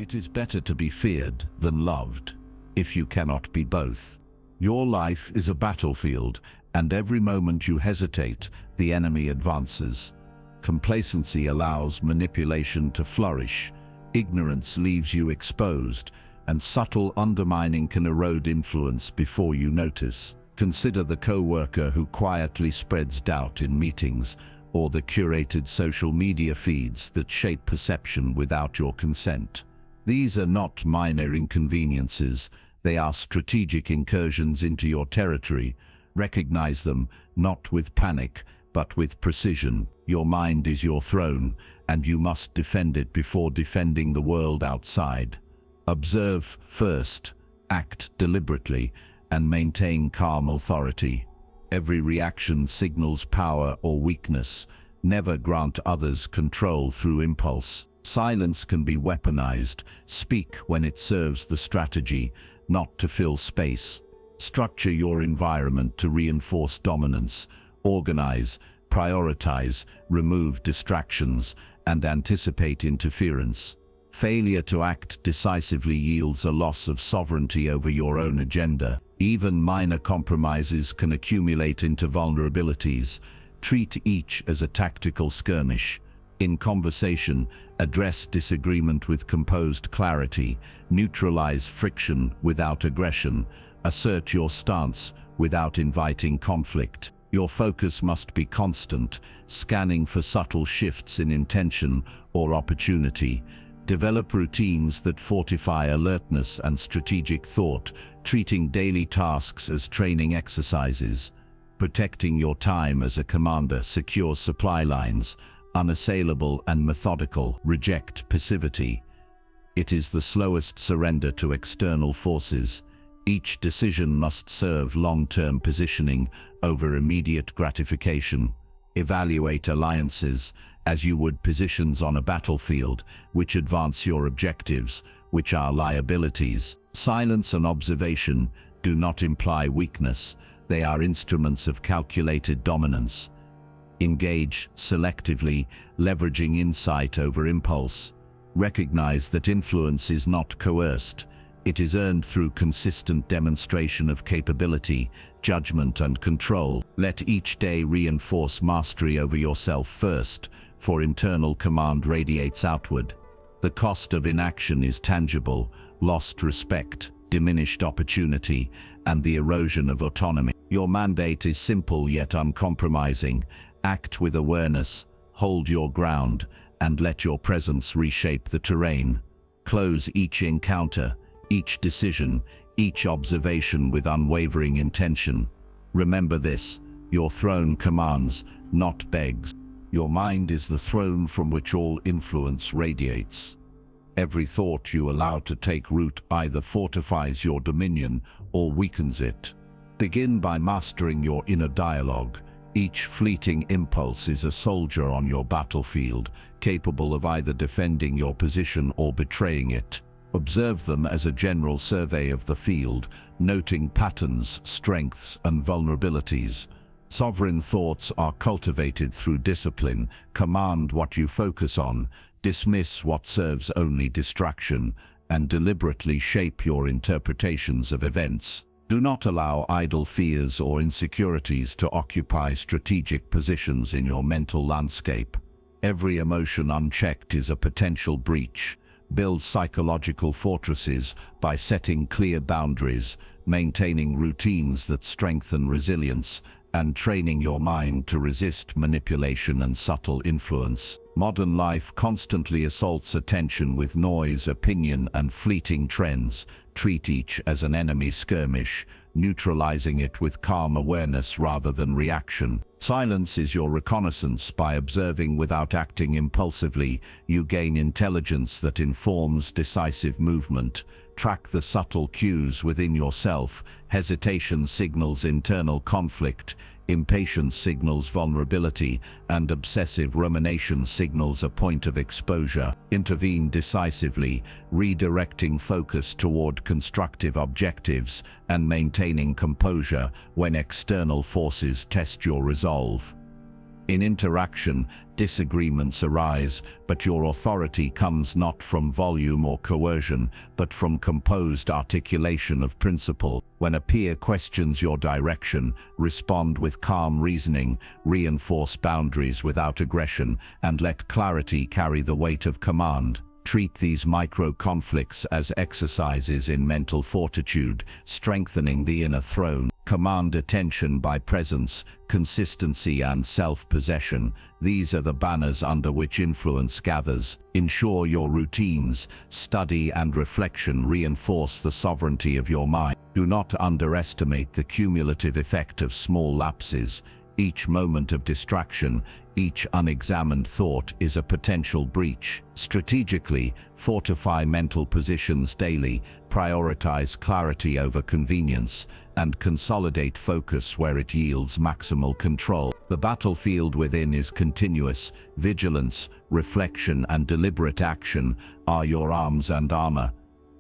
It is better to be feared than loved, if you cannot be both. Your life is a battlefield, and every moment you hesitate, the enemy advances. Complacency allows manipulation to flourish. Ignorance leaves you exposed, and subtle undermining can erode influence before you notice. Consider the co-worker who quietly spreads doubt in meetings, or the curated social media feeds that shape perception without your consent. These are not minor inconveniences, they are strategic incursions into your territory. Recognize them, not with panic, but with precision. Your mind is your throne, and you must defend it before defending the world outside. Observe first, act deliberately, and maintain calm authority. Every reaction signals power or weakness. Never grant others control through impulse. Silence can be weaponized. Speak when it serves the strategy, not to fill space. Structure your environment to reinforce dominance. Organize, prioritize, remove distractions, and anticipate interference. Failure to act decisively yields a loss of sovereignty over your own agenda. Even minor compromises can accumulate into vulnerabilities. Treat each as a tactical skirmish. In conversation, address disagreement with composed clarity. Neutralize friction without aggression. Assert your stance without inviting conflict. Your focus must be constant, scanning for subtle shifts in intention or opportunity. Develop routines that fortify alertness and strategic thought, treating daily tasks as training exercises. Protecting your time as a commander secures supply lines, unassailable and methodical. Reject passivity. It is the slowest surrender to external forces. Each decision must serve long-term positioning over immediate gratification. Evaluate alliances as you would positions on a battlefield, which advance your objectives, which are liabilities. Silence and observation do not imply weakness. They are instruments of calculated dominance. Engage selectively, leveraging insight over impulse. Recognize that influence is not coerced. It is earned through consistent demonstration of capability, judgment, and control. Let each day reinforce mastery over yourself first, for internal command radiates outward. The cost of inaction is tangible: lost respect, diminished opportunity, and the erosion of autonomy. Your mandate is simple yet uncompromising. Act with awareness, hold your ground, and let your presence reshape the terrain. Close each encounter, each decision, each observation with unwavering intention. Remember this: your throne commands, not begs. Your mind is the throne from which all influence radiates. Every thought you allow to take root either fortifies your dominion or weakens it. Begin by mastering your inner dialogue. Each fleeting impulse is a soldier on your battlefield, capable of either defending your position or betraying it. Observe them as a general survey of the field, noting patterns, strengths, and vulnerabilities. Sovereign thoughts are cultivated through discipline. Command what you focus on, dismiss what serves only distraction, and deliberately shape your interpretations of events. Do not allow idle fears or insecurities to occupy strategic positions in your mental landscape. Every emotion unchecked is a potential breach. Build psychological fortresses by setting clear boundaries, maintaining routines that strengthen resilience, and training your mind to resist manipulation and subtle influence. Modern life constantly assaults attention with noise, opinion, and fleeting trends. Treat each as an enemy skirmish, neutralizing it with calm awareness rather than reaction. Silence is your reconnaissance. By observing without acting impulsively, you gain intelligence that informs decisive movement. Track the subtle cues within yourself. Hesitation signals internal conflict, impatience signals vulnerability, and obsessive rumination signals a point of exposure. Intervene decisively, redirecting focus toward constructive objectives and maintaining composure when external forces test your resolve. In interaction, disagreements arise, but your authority comes not from volume or coercion, but from composed articulation of principle. When a peer questions your direction, respond with calm reasoning, reinforce boundaries without aggression, and let clarity carry the weight of command. Treat these micro-conflicts as exercises in mental fortitude, strengthening the inner throne. Command attention by presence, consistency and self-possession. These are the banners under which influence gathers. Ensure your routines, study and reflection reinforce the sovereignty of your mind. Do not underestimate the cumulative effect of small lapses. Each moment of distraction, each unexamined thought is a potential breach. Strategically, fortify mental positions daily, prioritize clarity over convenience, and consolidate focus where it yields maximal control. The battlefield within is continuous. Vigilance, reflection, and deliberate action are your arms and armor.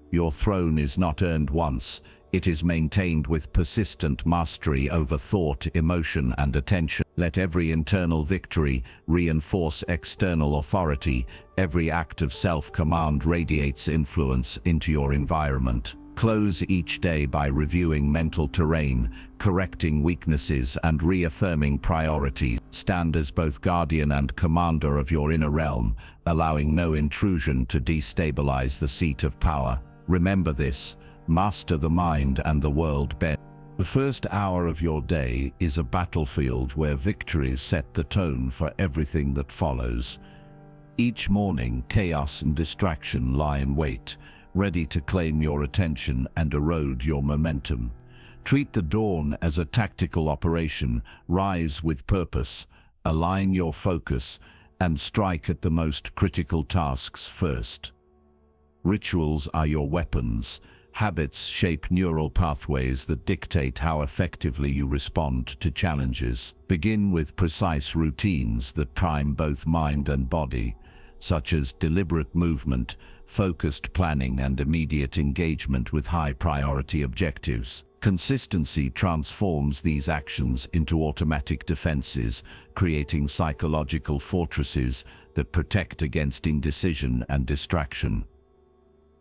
Your throne is not earned once. It is maintained with persistent mastery over thought, emotion, and attention. Let every internal victory reinforce external authority. Every act of self-command radiates influence into your environment. Close each day by reviewing mental terrain, correcting weaknesses, and reaffirming priorities. Stand as both guardian and commander of your inner realm, allowing no intrusion to destabilize the seat of power. Remember this: master the mind and the world bend. The first hour of your day is a battlefield where victories set the tone for everything that follows. Each morning, chaos and distraction lie in wait, ready to claim your attention and erode your momentum. Treat the dawn as a tactical operation. Rise with purpose, align your focus, and strike at the most critical tasks first. Rituals are your weapons. Habits shape neural pathways that dictate how effectively you respond to challenges. Begin with precise routines that prime both mind and body, such as deliberate movement, focused planning, and immediate engagement with high-priority objectives. Consistency transforms these actions into automatic defenses, creating psychological fortresses that protect against indecision and distraction.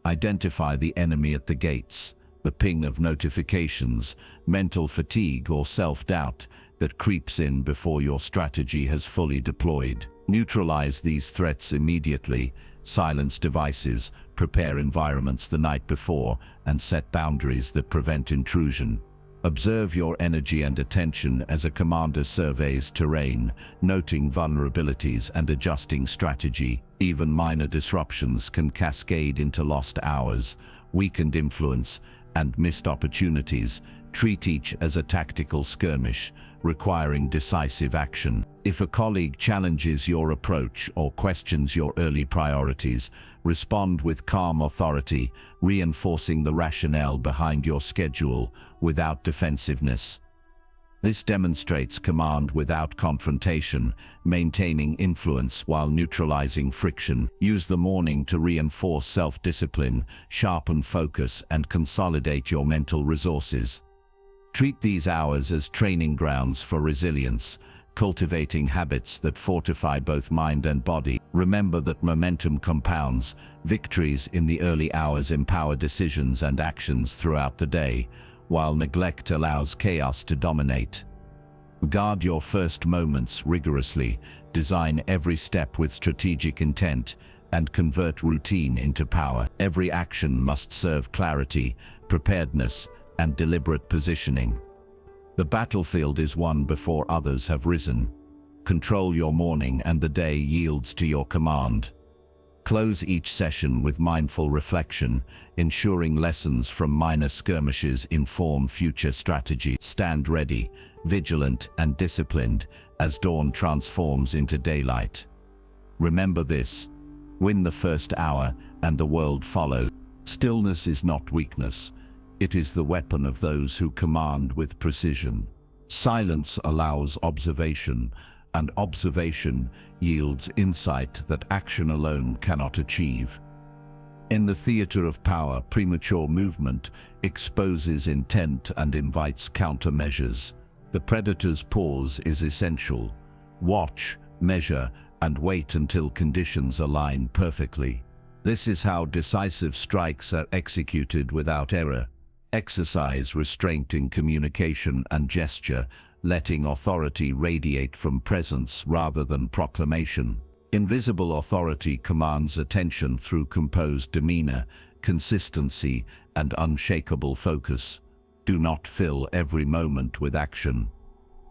Identify the enemy at the gates, the ping of notifications, mental fatigue, or self-doubt that creeps in before your strategy has fully deployed. Neutralize these threats immediately, silence devices, prepare environments the night before, and set boundaries that prevent intrusion. Observe your energy and attention as a commander surveys terrain, noting vulnerabilities and adjusting strategy. Even minor disruptions can cascade into lost hours, weakened influence, and missed opportunities. Treat each as a tactical skirmish, requiring decisive action. If a colleague challenges your approach or questions your early priorities, respond with calm authority, reinforcing the rationale behind your schedule without defensiveness. This demonstrates command without confrontation, maintaining influence while neutralizing friction. Use the morning to reinforce self-discipline, sharpen focus, and consolidate your mental resources. Treat these hours as training grounds for resilience, cultivating habits that fortify both mind and body. Remember that momentum compounds. Victories in the early hours empower decisions and actions throughout the day, while neglect allows chaos to dominate. Guard your first moments rigorously, design every step with strategic intent, and convert routine into power. Every action must serve clarity, preparedness, and deliberate positioning. The battlefield is won before others have risen. Control your morning and the day yields to your command. Close each session with mindful reflection, ensuring lessons from minor skirmishes inform future strategy. Stand ready, vigilant, and disciplined as dawn transforms into daylight. Remember this: win the first hour and the world follows. Stillness is not weakness. It is the weapon of those who command with precision. Silence allows observation, and observation yields insight that action alone cannot achieve. In the theater of power, premature movement exposes intent and invites countermeasures. The predator's pause is essential. Watch, measure, and wait until conditions align perfectly. This is how decisive strikes are executed without error. Exercise restraint in communication and gesture, letting authority radiate from presence rather than proclamation. Invisible authority commands attention through composed demeanor, consistency, and unshakable focus. Do not fill every moment with action.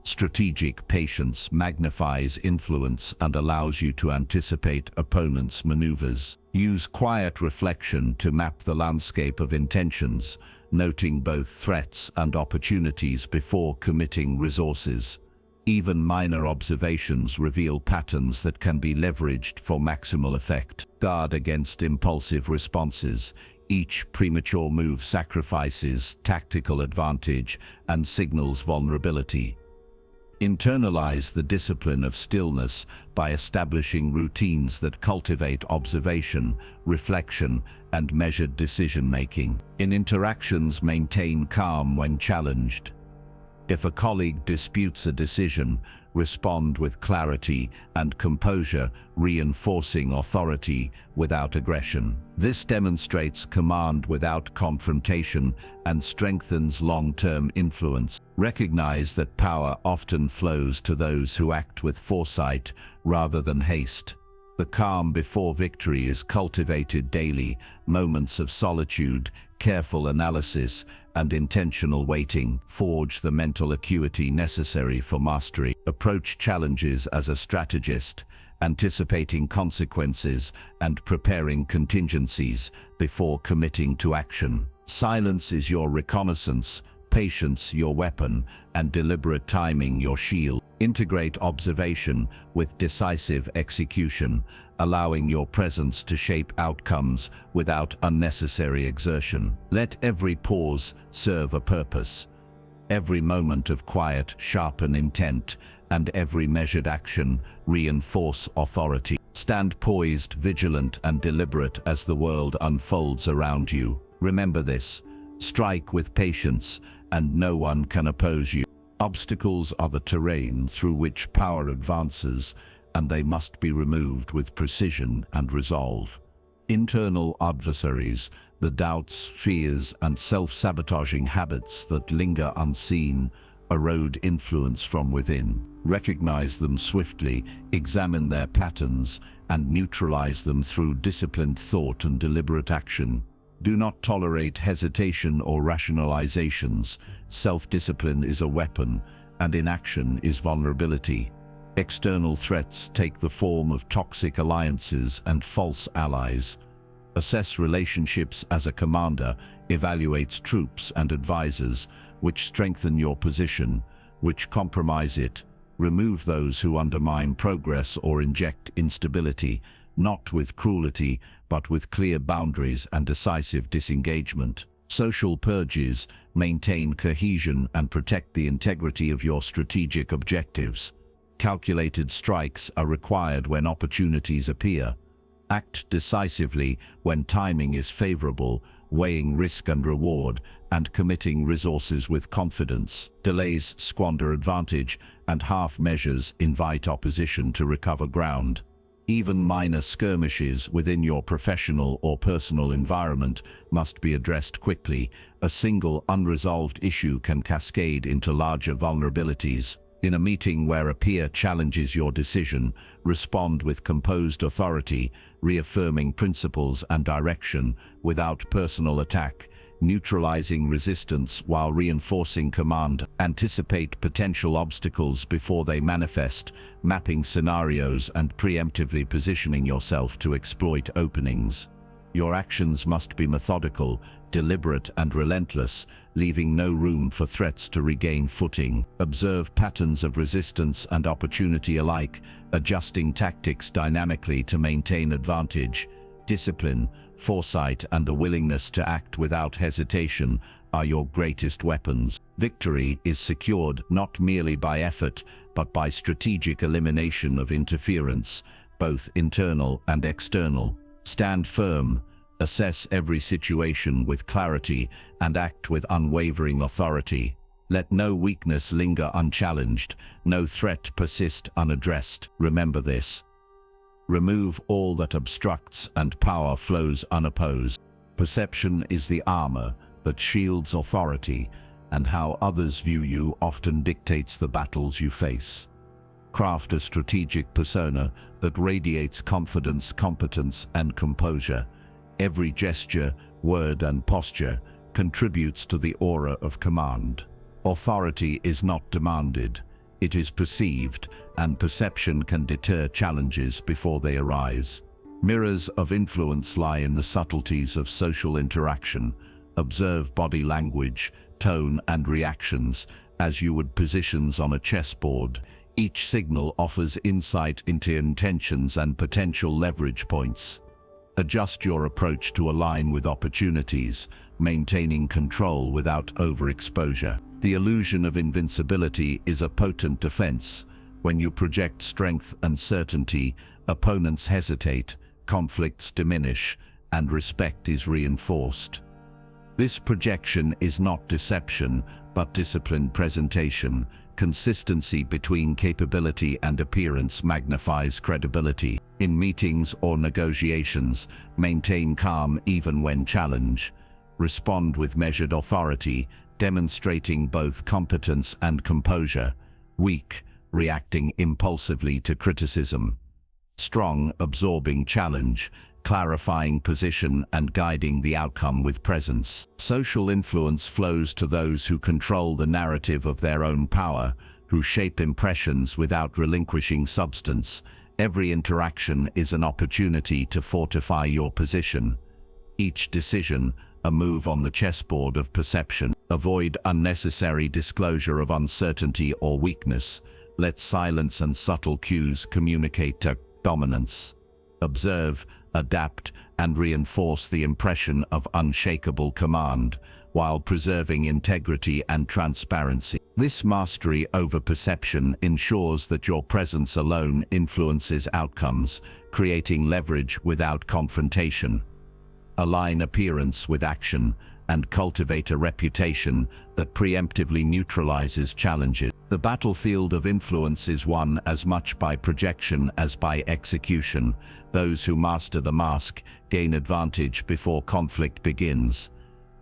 Strategic patience magnifies influence and allows you to anticipate opponents' maneuvers. Use quiet reflection to map the landscape of intentions, noting both threats and opportunities before committing resources. Even minor observations reveal patterns that can be leveraged for maximal effect. Guard against impulsive responses. Each premature move sacrifices tactical advantage and signals vulnerability. Internalize the discipline of stillness by establishing routines that cultivate observation, reflection, and measured decision-making. In interactions, maintain calm when challenged. If a colleague disputes a decision, respond with clarity and composure, reinforcing authority without aggression. This demonstrates command without confrontation and strengthens long-term influence. Recognize that power often flows to those who act with foresight rather than haste. The calm before victory is cultivated daily. Moments of solitude, careful analysis, and intentional waiting forge the mental acuity necessary for mastery. Approach challenges as a strategist, anticipating consequences and preparing contingencies before committing to action. Silence is your reconnaissance, patience your weapon, and deliberate timing your shield. Integrate observation with decisive execution, allowing your presence to shape outcomes without unnecessary exertion. Let every pause serve a purpose. Every moment of quiet sharpen intent, and every measured action reinforce authority. Stand poised, vigilant, and deliberate as the world unfolds around you. Remember this: strike with patience, and no one can oppose you. Obstacles are the terrain through which power advances, and they must be removed with precision and resolve. Internal adversaries, the doubts, fears, and self-sabotaging habits that linger unseen, erode influence from within. Recognize them swiftly, examine their patterns, and neutralize them through disciplined thought and deliberate action. Do not tolerate hesitation or rationalizations. Self-discipline is a weapon, and inaction is vulnerability. External threats take the form of toxic alliances and false allies. Assess relationships as a commander, evaluates troops and advisors, which strengthen your position, which compromise it. Remove those who undermine progress or inject instability, not with cruelty, but with clear boundaries and decisive disengagement. Social purges maintain cohesion and protect the integrity of your strategic objectives. Calculated strikes are required when opportunities appear. Act decisively when timing is favorable, weighing risk and reward, and committing resources with confidence. Delays squander advantage, and half measures invite opposition to recover ground. Even minor skirmishes within your professional or personal environment must be addressed quickly. A single unresolved issue can cascade into larger vulnerabilities. In a meeting where a peer challenges your decision, respond with composed authority, reaffirming principles and direction without personal attack, neutralizing resistance while reinforcing command. Anticipate potential obstacles before they manifest, mapping scenarios and preemptively positioning yourself to exploit openings. Your actions must be methodical, deliberate, and relentless, leaving no room for threats to regain footing. Observe patterns of resistance and opportunity alike, adjusting tactics dynamically to maintain advantage. Discipline, foresight, and the willingness to act without hesitation are your greatest weapons. Victory is secured not merely by effort, but by strategic elimination of interference, both internal and external. Stand firm, assess every situation with clarity, and act with unwavering authority. Let no weakness linger unchallenged, no threat persist unaddressed. Remember this. Remove all that obstructs and power flows unopposed. Perception is the armor that shields authority, and how others view you often dictates the battles you face. Craft a strategic persona that radiates confidence, competence, and composure. Every gesture, word, and posture contributes to the aura of command. Authority is not demanded, it is perceived, and perception can deter challenges before they arise. Mirrors of influence lie in the subtleties of social interaction. Observe body language, tone, and reactions as you would positions on a chessboard. Each signal offers insight into intentions and potential leverage points. Adjust your approach to align with opportunities, maintaining control without overexposure. The illusion of invincibility is a potent defense. When you project strength and certainty, opponents hesitate, conflicts diminish, and respect is reinforced. This projection is not deception, but disciplined presentation. Consistency between capability and appearance magnifies credibility. In meetings or negotiations, maintain calm even when challenged. Respond with measured authority, demonstrating both competence and composure. Weak, reacting impulsively to criticism. Strong, absorbing challenge, clarifying position and guiding the outcome with presence. Social influence flows to those who control the narrative of their own power, who shape impressions without relinquishing substance. Every interaction is an opportunity to fortify your position. Each decision, a move on the chessboard of perception. Avoid unnecessary disclosure of uncertainty or weakness. Let silence and subtle cues communicate dominance. Observe, adapt, and reinforce the impression of unshakable command, while preserving integrity and transparency. This mastery over perception ensures that your presence alone influences outcomes, creating leverage without confrontation. Align appearance with action, and cultivate a reputation that preemptively neutralizes challenges. The battlefield of influence is won as much by projection as by execution. Those who master the mask gain advantage before conflict begins.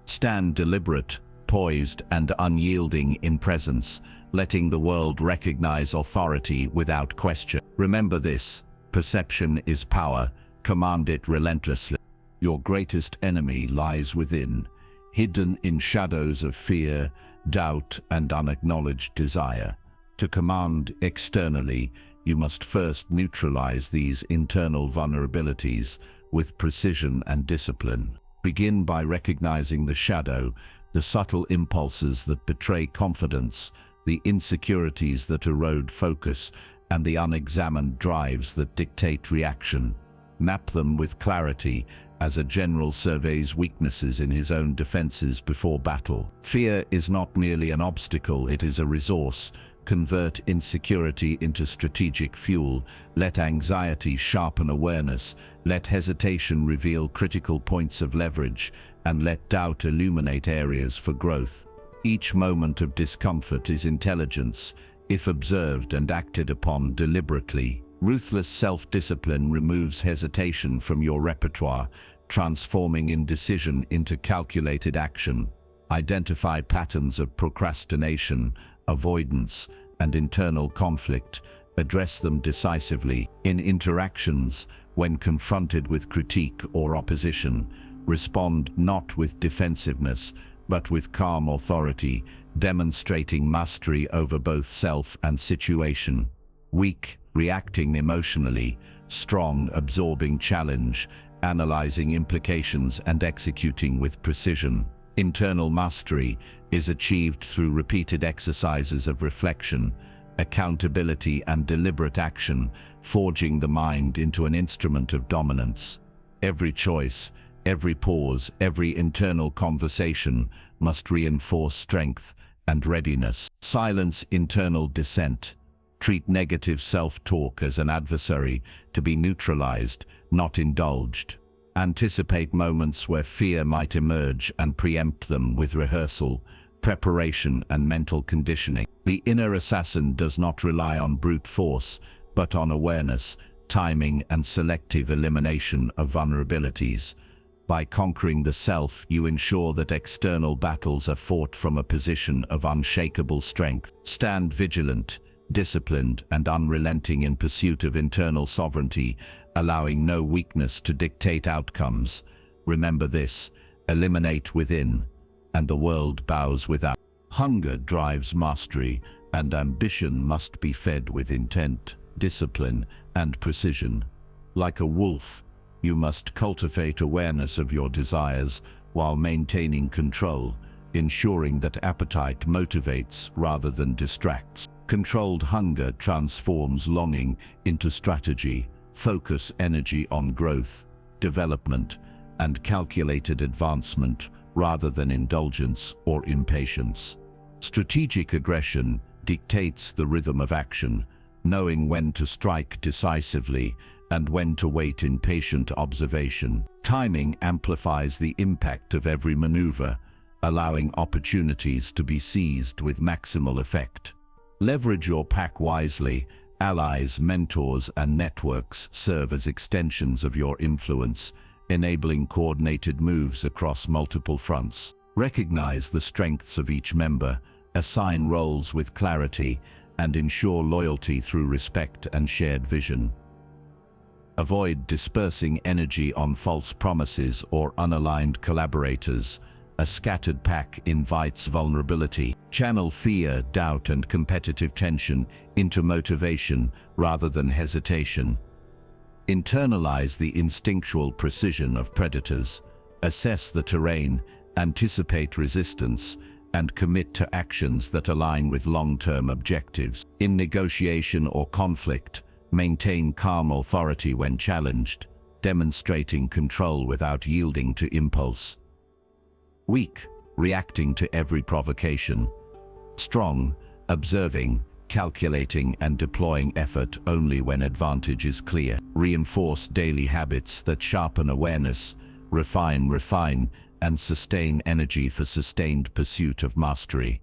Stand deliberate, poised, and unyielding in presence, letting the world recognize authority without question. Remember this: perception is power. Command it relentlessly. Your greatest enemy lies within, hidden in shadows of fear, doubt, and unacknowledged desire. To command externally, you must first neutralize these internal vulnerabilities with precision and discipline. Begin by recognizing the shadow, the subtle impulses that betray confidence, the insecurities that erode focus, and the unexamined drives that dictate reaction. Map them with clarity, as a general surveys weaknesses in his own defenses before battle. Fear is not merely an obstacle, it is a resource. Convert insecurity into strategic fuel. Let anxiety sharpen awareness. Let hesitation reveal critical points of leverage, and let doubt illuminate areas for growth. Each moment of discomfort is intelligence, if observed and acted upon deliberately. Ruthless self-discipline removes hesitation from your repertoire, transforming indecision into calculated action. Identify patterns of procrastination, avoidance, and internal conflict. Address them decisively. In interactions, when confronted with critique or opposition, respond not with defensiveness, but with calm authority, demonstrating mastery over both self and situation. Weak, reacting emotionally. Strong, absorbing challenge, analyzing implications and executing with precision. Internal mastery is achieved through repeated exercises of reflection, accountability, and deliberate action, forging the mind into an instrument of dominance. Every choice, every pause, every internal conversation must reinforce strength and readiness. Silence internal dissent. Treat negative self-talk as an adversary, to be neutralized, not indulged. Anticipate moments where fear might emerge and preempt them with rehearsal, preparation and mental conditioning. The inner assassin does not rely on brute force, but on awareness, timing, and selective elimination of vulnerabilities. By conquering the self, you ensure that external battles are fought from a position of unshakable strength. Stand vigilant, disciplined, and unrelenting in pursuit of internal sovereignty, allowing no weakness to dictate outcomes. Remember this: eliminate within, and the world bows without. Hunger drives mastery, and ambition must be fed with intent, discipline, and precision. Like a wolf, you must cultivate awareness of your desires while maintaining control, ensuring that appetite motivates rather than distracts. Controlled hunger transforms longing into strategy, focus energy on growth, development, and calculated advancement rather than indulgence or impatience. Strategic aggression dictates the rhythm of action, knowing when to strike decisively and when to wait in patient observation. Timing amplifies the impact of every maneuver, allowing opportunities to be seized with maximal effect. Leverage your pack wisely. Allies, mentors, and networks serve as extensions of your influence, enabling coordinated moves across multiple fronts. Recognize the strengths of each member, assign roles with clarity, and ensure loyalty through respect and shared vision. Avoid dispersing energy on false promises or unaligned collaborators. A scattered pack invites vulnerability. Channel fear, doubt, and competitive tension into motivation rather than hesitation. Internalize the instinctual precision of predators. Assess the terrain, anticipate resistance, and commit to actions that align with long-term objectives. In negotiation or conflict, maintain calm authority when challenged, demonstrating control without yielding to impulse. Weak, reacting to every provocation. Strong, observing, calculating, and deploying effort only when advantage is clear. Reinforce daily habits that sharpen awareness, refine, and sustain energy for sustained pursuit of mastery.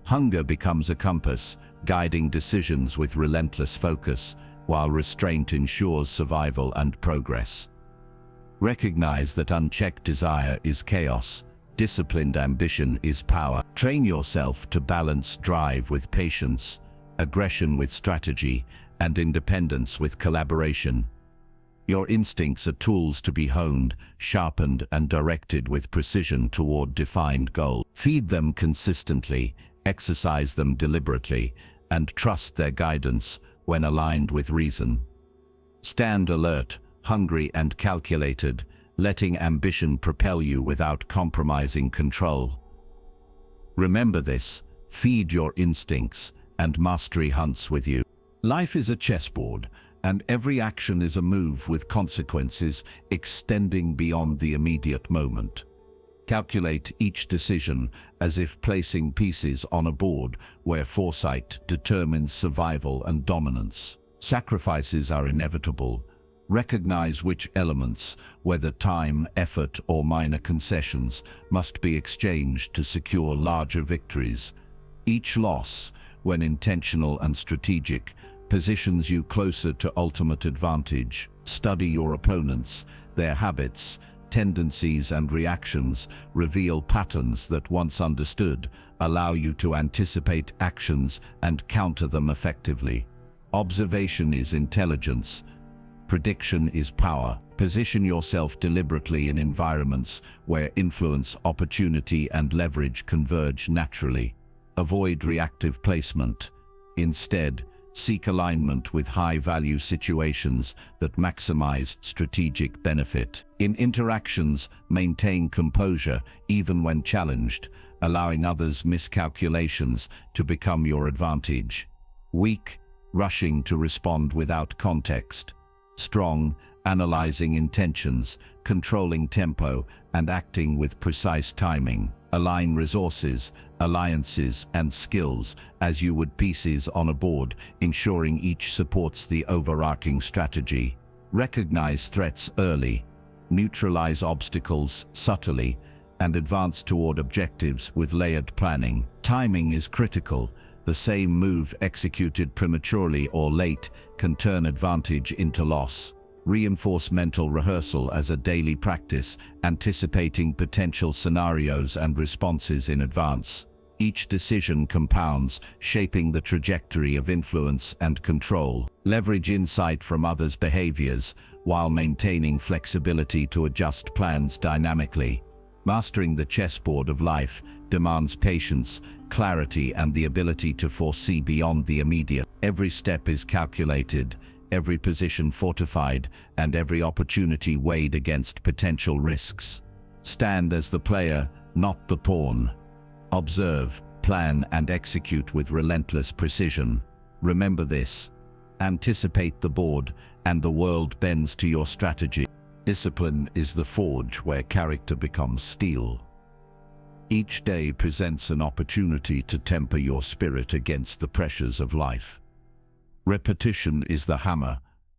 Hunger becomes a compass, guiding decisions with relentless focus, while restraint ensures survival and progress. Recognize that unchecked desire is chaos, disciplined ambition is power. Train yourself to balance drive with patience, aggression with strategy, and independence with collaboration. Your instincts are tools to be honed, sharpened, and directed with precision toward defined goals. Feed them consistently, exercise them deliberately, and trust their guidance when aligned with reason. Stand alert, hungry, and calculated, letting ambition propel you without compromising control. Remember this: feed your instincts, and mastery hunts with you. Life is a chessboard, and every action is a move with consequences extending beyond the immediate moment. Calculate each decision as if placing pieces on a board where foresight determines survival and dominance. Sacrifices are inevitable. Recognize which elements, whether time, effort, or minor concessions, must be exchanged to secure larger victories. Each loss, when intentional and strategic, positions you closer to ultimate advantage. Study your opponents, their habits, tendencies, and reactions reveal patterns that, once understood, allow you to anticipate actions and counter them effectively. Observation is intelligence. Prediction is power. Position yourself deliberately in environments where influence, opportunity, and leverage converge naturally. Avoid reactive placement. Instead, seek alignment with high-value situations that maximize strategic benefit. In interactions, maintain composure even when challenged, allowing others' miscalculations to become your advantage. Weak, rushing to respond without context. Strong, analyzing intentions, controlling tempo, and acting with precise timing. Align resources, alliances, and skills as you would pieces on a board, ensuring each supports the overarching strategy. Recognize threats early, neutralize obstacles subtly, and advance toward objectives with layered planning. Timing is critical. The same move executed prematurely or late can turn advantage into loss. Reinforce mental rehearsal as a daily practice, anticipating potential scenarios and responses in advance. Each decision compounds, shaping the trajectory of influence and control. Leverage insight from others' behaviors, while maintaining flexibility to adjust plans dynamically. Mastering the chessboard of life demands patience, clarity, and the ability to foresee beyond the immediate. Every step is calculated, every position fortified, and every opportunity weighed against potential risks. Stand as the player, not the pawn. Observe, plan, and execute with relentless precision. Remember this: anticipate the board, and the world bends to your strategy. Discipline is the forge where character becomes steel. Each day presents an opportunity to temper your spirit against the pressures of life. Repetition is the hammer,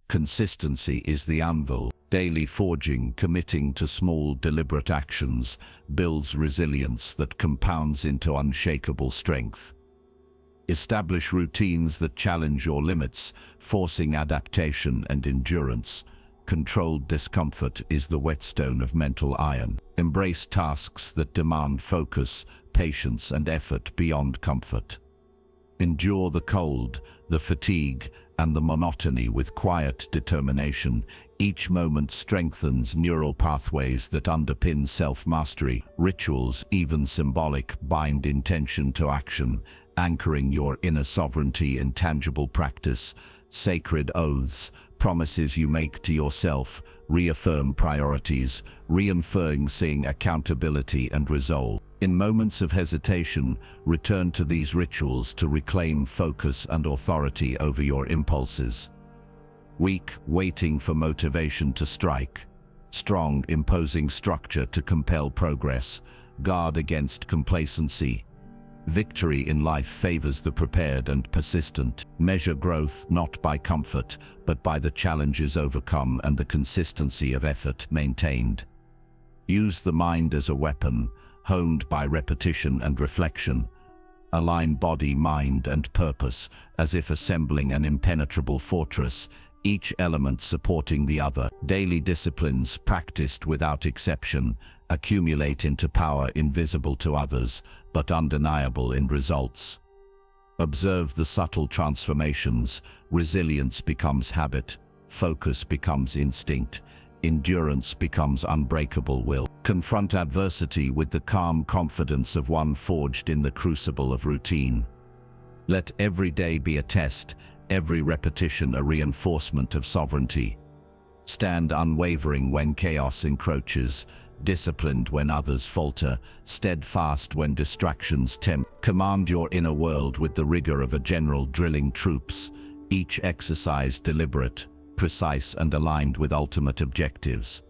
consistency is the anvil. Daily forging, committing to small, deliberate actions, builds resilience that compounds into unshakable strength. Establish routines that challenge your limits, forcing adaptation and endurance. Controlled discomfort is the whetstone of mental iron. Embrace tasks that demand focus, patience, and effort beyond comfort. Endure the cold, the fatigue, and the monotony with quiet determination. Each moment strengthens neural pathways that underpin self-mastery. Rituals, even symbolic, bind intention to action, anchoring your inner sovereignty in tangible practice. Sacred oaths, promises you make to yourself, reaffirm priorities, reinforcing accountability and resolve. In moments of hesitation, return to these rituals to reclaim focus and authority over your impulses. Weak, waiting for motivation to strike. Strong, imposing structure to compel progress. Guard against complacency. Victory in life favors the prepared and persistent. Measure growth not by comfort, but by the challenges overcome and the consistency of effort maintained. Use the mind as a weapon, honed by repetition and reflection. Align body, mind, and purpose, as if assembling an impenetrable fortress, each element supporting the other. Daily disciplines, practiced without exception, accumulate into power invisible to others, but undeniable in results. Observe the subtle transformations. Resilience becomes habit, focus becomes instinct, endurance becomes unbreakable will. Confront adversity with the calm confidence of one forged in the crucible of routine. Let every day be a test, every repetition a reinforcement of sovereignty. Stand unwavering when chaos encroaches, disciplined when others falter, steadfast when distractions tempt. Command your inner world with the rigor of a general drilling troops, each exercise deliberate, precise, and aligned with ultimate objectives.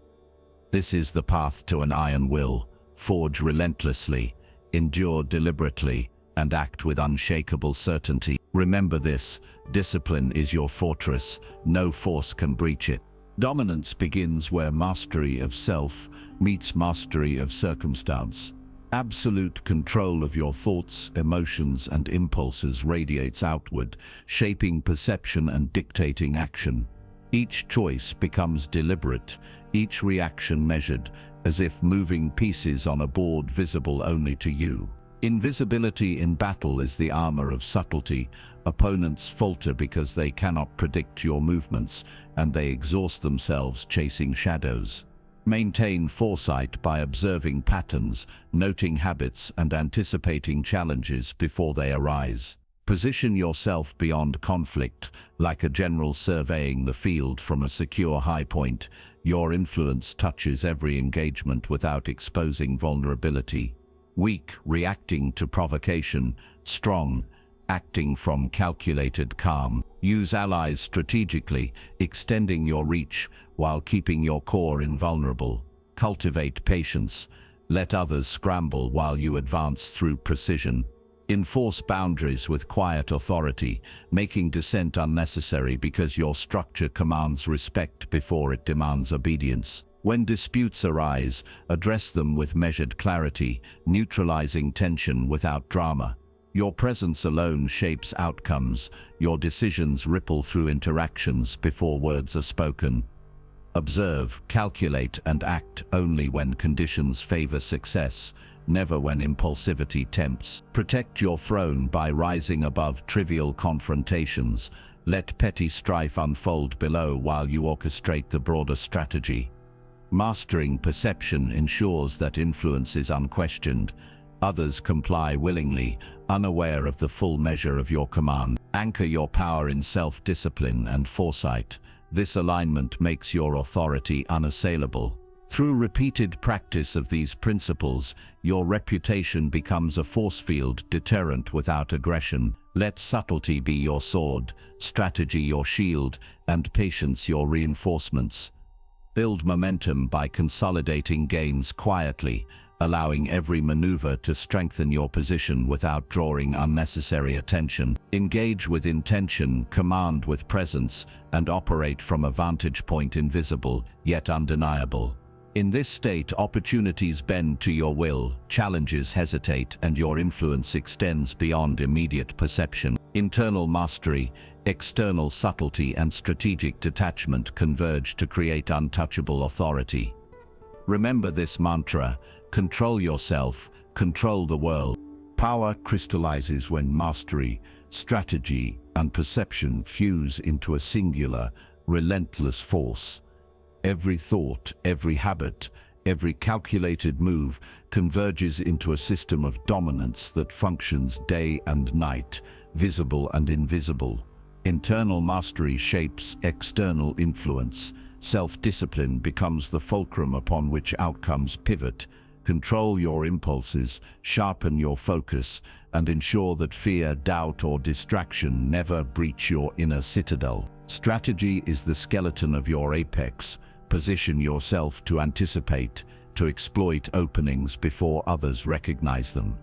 This is the path to an iron will. Forge relentlessly, endure deliberately, and act with unshakable certainty. Remember this: discipline is your fortress, no force can breach it. Dominance begins where mastery of self meets mastery of circumstance. Absolute control of your thoughts, emotions, and impulses radiates outward, shaping perception and dictating action. Each choice becomes deliberate, each reaction measured, as if moving pieces on a board visible only to you. Invisibility in battle is the armor of subtlety. Opponents falter because they cannot predict your movements, and they exhaust themselves chasing shadows. Maintain foresight by observing patterns, noting habits, and anticipating challenges before they arise. Position yourself beyond conflict, like a general surveying the field from a secure high point. Your influence touches every engagement without exposing vulnerability. Weak, reacting to provocation. Strong, acting from calculated calm. Use allies strategically, extending your reach while keeping your core invulnerable. Cultivate patience. Let others scramble while you advance through precision. Enforce boundaries with quiet authority, making dissent unnecessary because your structure commands respect before it demands obedience. When disputes arise, address them with measured clarity, neutralizing tension without drama. Your presence alone shapes outcomes. Your decisions ripple through interactions before words are spoken. Observe, calculate, and act only when conditions favor success, never when impulsivity tempts. Protect your throne by rising above trivial confrontations. Let petty strife unfold below while you orchestrate the broader strategy. Mastering perception ensures that influence is unquestioned. Others comply willingly, unaware of the full measure of your command. Anchor your power in self-discipline and foresight. This alignment makes your authority unassailable. Through repeated practice of these principles, your reputation becomes a force field, deterrent without aggression. Let subtlety be your sword, strategy your shield, and patience your reinforcements. Build momentum by consolidating gains quietly, allowing every maneuver to strengthen your position without drawing unnecessary attention. Engage with intention, command with presence, and operate from a vantage point invisible, yet undeniable. In this state, opportunities bend to your will, challenges hesitate, and your influence extends beyond immediate perception. Internal mastery, external subtlety, and strategic detachment converge to create untouchable authority. Remember this mantra: control yourself, control the world. Power crystallizes when mastery, strategy, and perception fuse into a singular, relentless force. Every thought, every habit, every calculated move converges into a system of dominance that functions day and night, visible and invisible. Internal mastery shapes external influence. Self-discipline becomes the fulcrum upon which outcomes pivot. Control your impulses, sharpen your focus, and ensure that fear, doubt, or distraction never breach your inner citadel. Strategy is the skeleton of your apex. Position yourself to anticipate, to exploit openings before others recognize them.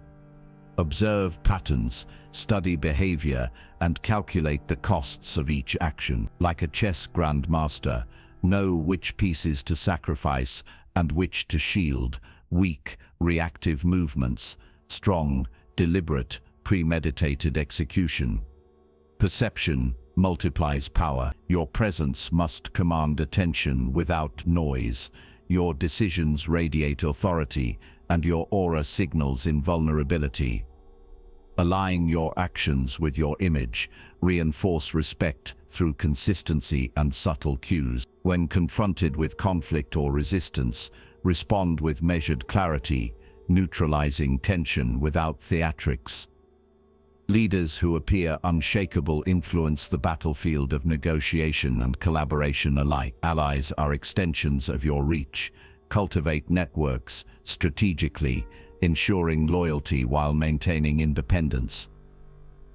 Observe patterns, study behavior, and calculate the costs of each action. Like a chess grandmaster, know which pieces to sacrifice and which to shield. Weak, reactive movements. Strong, deliberate, premeditated execution. Perception multiplies power. Your presence must command attention without noise. Your decisions radiate authority, and your aura signals invulnerability. Align your actions with your image. Reinforce respect through consistency and subtle cues. When confronted with conflict or resistance, respond with measured clarity, neutralizing tension without theatrics. Leaders who appear unshakable influence the battlefield of negotiation and collaboration alike. Allies are extensions of your reach. Cultivate networks strategically, ensuring loyalty while maintaining independence.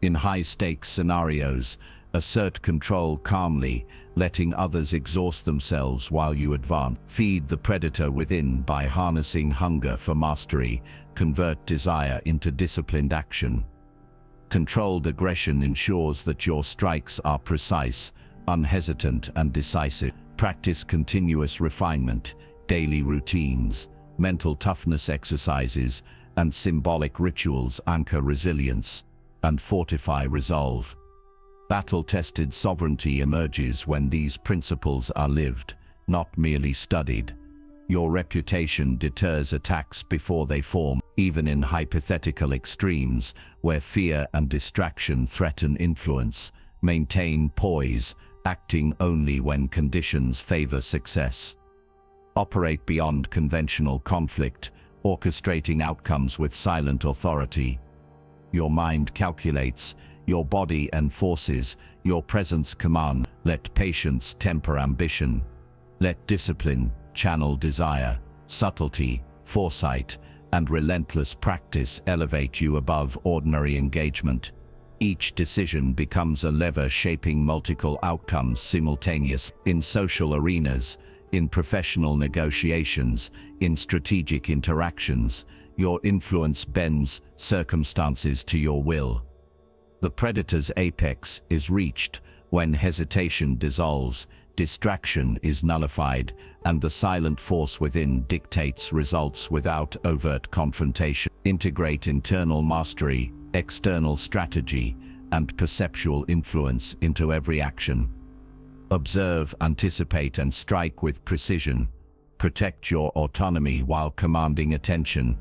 In high-stakes scenarios, assert control calmly, letting others exhaust themselves while you advance. Feed the predator within by harnessing hunger for mastery. Convert desire into disciplined action. Controlled aggression ensures that your strikes are precise, unhesitant, and decisive. Practice continuous refinement, daily routines, mental toughness exercises, and symbolic rituals anchor resilience and fortify resolve. Battle-tested sovereignty emerges when these principles are lived, not merely studied. Your reputation deters attacks before they form, even in hypothetical extremes where fear and distraction threaten influence. Maintain poise, acting only when conditions favor success. Operate beyond conventional conflict, orchestrating outcomes with silent authority. Your mind calculates, your body enforces, your presence commands. Let patience temper ambition. Let discipline channel desire. Subtlety, foresight, and relentless practice elevate you above ordinary engagement. Each decision becomes a lever shaping multiple outcomes simultaneously. In social arenas, in professional negotiations, in strategic interactions, your influence bends circumstances to your will. The predator's apex is reached when hesitation dissolves, Distraction is nullified, and the silent force within dictates results without overt confrontation. Integrate internal mastery, external strategy, and perceptual influence into every action. Observe, anticipate, and strike with precision. Protect your autonomy while commanding attention.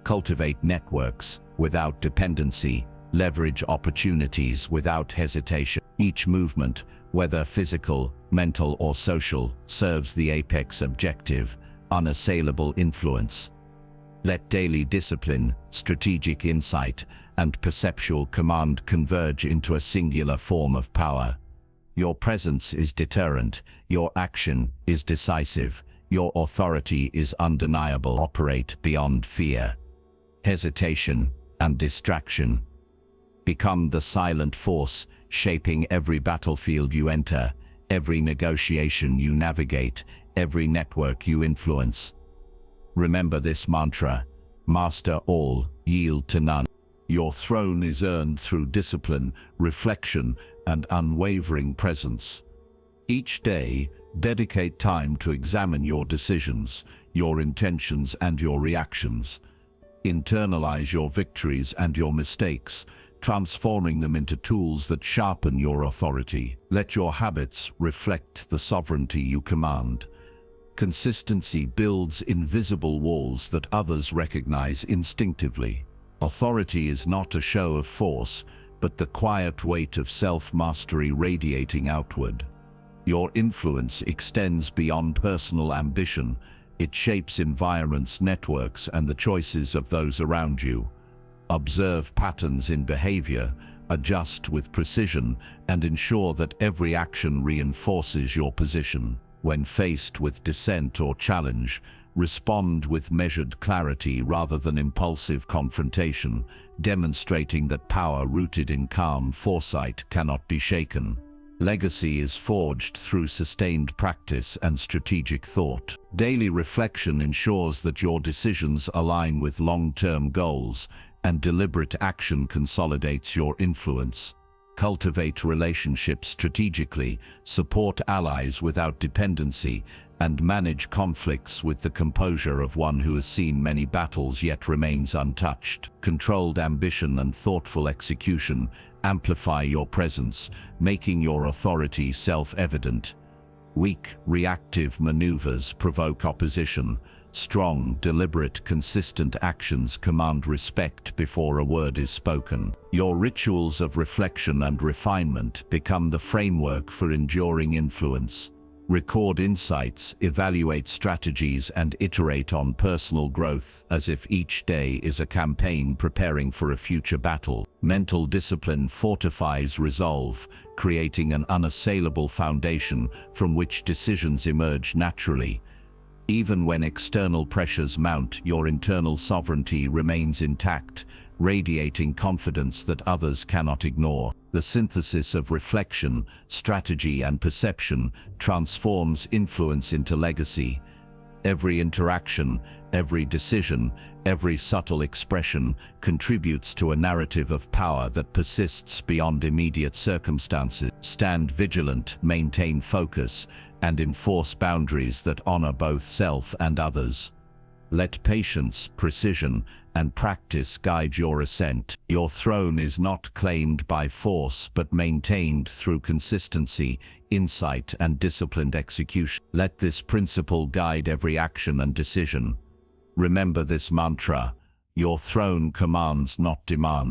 Cultivate networks without dependency. Leverage opportunities without hesitation. Each movement, whether physical, mental, or social, serves the apex objective: unassailable influence. Let daily discipline, strategic insight, and perceptual command converge into a singular form of power. Your presence is deterrent, your action is decisive, your authority is undeniable. Operate beyond fear, hesitation, and distraction. Become the silent force, shaping every battlefield you enter, every negotiation you navigate, every network you influence. Remember this mantra: master all, yield to none. Your throne is earned through discipline, reflection, and unwavering presence. Each day, dedicate time to examine your decisions, your intentions, and your reactions. Internalize your victories and your mistakes, transforming them into tools that sharpen your authority. Let your habits reflect the sovereignty you command. Consistency builds invisible walls that others recognize instinctively. Authority is not a show of force, but the quiet weight of self-mastery radiating outward. Your influence extends beyond personal ambition. It shapes environments, networks, and the choices of those around you. Observe patterns in behavior, adjust with precision, and ensure that every action reinforces your position. When faced with dissent or challenge, respond with measured clarity rather than impulsive confrontation, demonstrating that power rooted in calm foresight cannot be shaken. Legacy is forged through sustained practice and strategic thought. Daily reflection ensures that your decisions align with long-term goals, and deliberate action consolidates your influence. Cultivate relationships strategically, support allies without dependency, and manage conflicts with the composure of one who has seen many battles yet remains untouched. Controlled ambition and thoughtful execution amplify your presence, making your authority self-evident. Weak, reactive maneuvers provoke opposition. Strong, deliberate, consistent actions command respect before a word is spoken. Your rituals of reflection and refinement become the framework for enduring influence. Record insights, evaluate strategies, and iterate on personal growth as if each day is a campaign preparing for a future battle. Mental discipline fortifies resolve, creating an unassailable foundation from which decisions emerge naturally. Even when external pressures mount, your internal sovereignty remains intact, radiating confidence that others cannot ignore. The synthesis of reflection, strategy, and perception transforms influence into legacy. Every interaction, every decision, every subtle expression contributes to a narrative of power that persists beyond immediate circumstances. Stand vigilant, maintain focus, and enforce boundaries that honor both self and others. Let patience, precision, and practice guide your ascent. Your throne is not claimed by force but maintained through consistency, insight, and disciplined execution. Let this principle guide every action and decision. Remember this mantra: your throne commands, not demands.